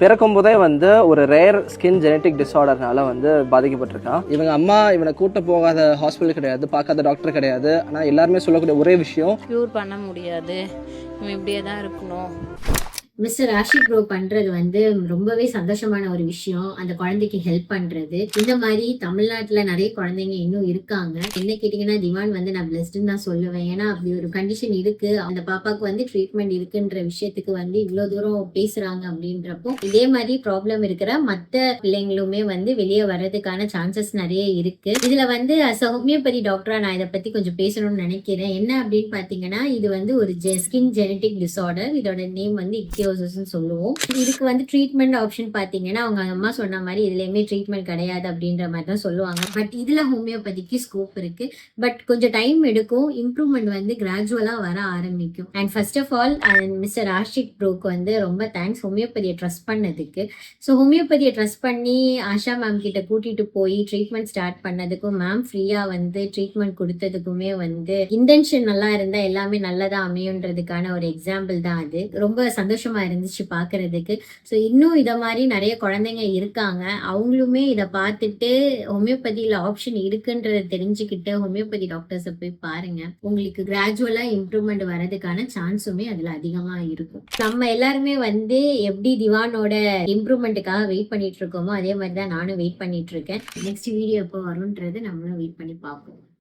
பிறக்கும் போதே வந்து ஒரு ரேர் ஸ்கின் ஜெனட்டிக் டிஸார்டர்னால வந்து பாதிக்கப்பட்டிருக்கான். இவங்க அம்மா இவனை கூட்ட போகாத ஹாஸ்பிட்டல் கிடையாது, பார்க்காத டாக்டர் கிடையாது. ஆனால் எல்லாருமே சொல்லக்கூடிய ஒரே விஷயம், க்யூர் பண்ண முடியாது, இவன் இப்படியே தான் இருக்கணும். மிஸ்டர் ஆஷிக் ப்ரோ பண்றது வந்து ரொம்பவே சந்தோஷமான ஒரு விஷயம். அந்த குழந்தைக்கு ஹெல்ப் பண்றது. இந்த மாதிரி தமிழ்நாட்டுல நிறைய குழந்தைங்க இன்னும் இருக்காங்க. என்ன கேட்டீங்கன்னா திவான் வந்து நான் பிளஸ்டுன்னு தான் சொல்லுவேன். ஏன்னா அப்படி ஒரு கண்டிஷன் இருக்கு, அந்த பாப்பாக்கு வந்து ட்ரீட்மெண்ட் இருக்குன்ற விஷயத்துக்கு வந்து இவ்வளவு தூரம் பேசுறாங்க. அப்படின்றப்போ இதே மாதிரி ப்ராப்ளம் இருக்கிற மற்ற பிள்ளைங்களுமே வந்து வெளியே வர்றதுக்கான சான்சஸ் நிறைய இருக்கு. இதுல வந்து ஹோமியோபதி டாக்டரா நான் இதை பத்தி கொஞ்சம் பேசணும்னு நினைக்கிறேன். என்ன அப்படின்னு பாத்தீங்கன்னா, இது வந்து ஒரு ஸ்கின் ஜெனட்டிக் டிஸார்டர். இதோட நேம் வந்து சொல்லுவோம். இதுக்கு வந்து ட்ரீட்மெண்ட் ஆப்ஷன் பாத்தீங்கன்னா அவங்க அம்மா சொன்ன மாதிரி இதுலயுமே ட்ரீட்மெண்ட் கிடையாது அப்படின்ற மாதிரி தான் சொல்லுவாங்க. பட் இதுல ஹோமியோபதிக்கு ஸ்கோப் இருக்கு. பட் கொஞ்சம் டைம் எடுக்கும். இம்ப்ரூவ்மெண்ட் வந்து கிராஜுவலா வர ஆரம்பிக்கும். And first of all mister Ashiq ப்ரோக்கு வந்து ரொம்ப தேங்க்ஸ் ஹோமியோபதியை ட்ரஸ்ட் பண்ணதுக்கு. ஸோ ஹோமியோபதியை ட்ரஸ்ட் பண்ணி ஆஷா மேம் கிட்ட கூட்டிட்டு போய் ட்ரீட்மெண்ட் ஸ்டார்ட் பண்ணதுக்கும், மேம் ஃப்ரீயா வந்து ட்ரீட்மெண்ட் கொடுத்ததுக்குமே வந்து இன்டென்ஷன் நல்லா இருந்தா எல்லாமே நல்லதா அமையுன்றதுக்கான ஒரு எக்ஸாம்பிள் தான் அது. ரொம்ப சந்தோஷமா இருந்துச்சு பாக்குறதுக்கு. ஸோ இன்னும் இத மாதிரி நிறைய குழந்தைங்க இருக்காங்க. அவங்களுமே இதை பார்த்துட்டு ஹோமியோபதியில ஆப்ஷன் இருக்குன்றத தெரிஞ்சுக்கிட்டு ஹோமியோபதி டாக்டர்ஸை போய் பாருங்க. உங்களுக்கு கிராஜுவலா இம்ப்ரூவ்மெண்ட் வரதுக்கான சான்ஸுமே அதுல அதிகமா இருக்கும். நம்ம எல்லாருமே வந்து எப்படி திவானோட இம்ப்ரூவ்மெண்ட்டுக்காக வெயிட் பண்ணிட்டு இருக்கோமோ அதே மாதிரி தான் நானும் வெயிட் பண்ணிட்டு இருக்கேன். நெக்ஸ்ட் வீடியோ எப்போ வரும்ன்றது நம்மளும் வெயிட் பண்ணி பார்ப்போம்.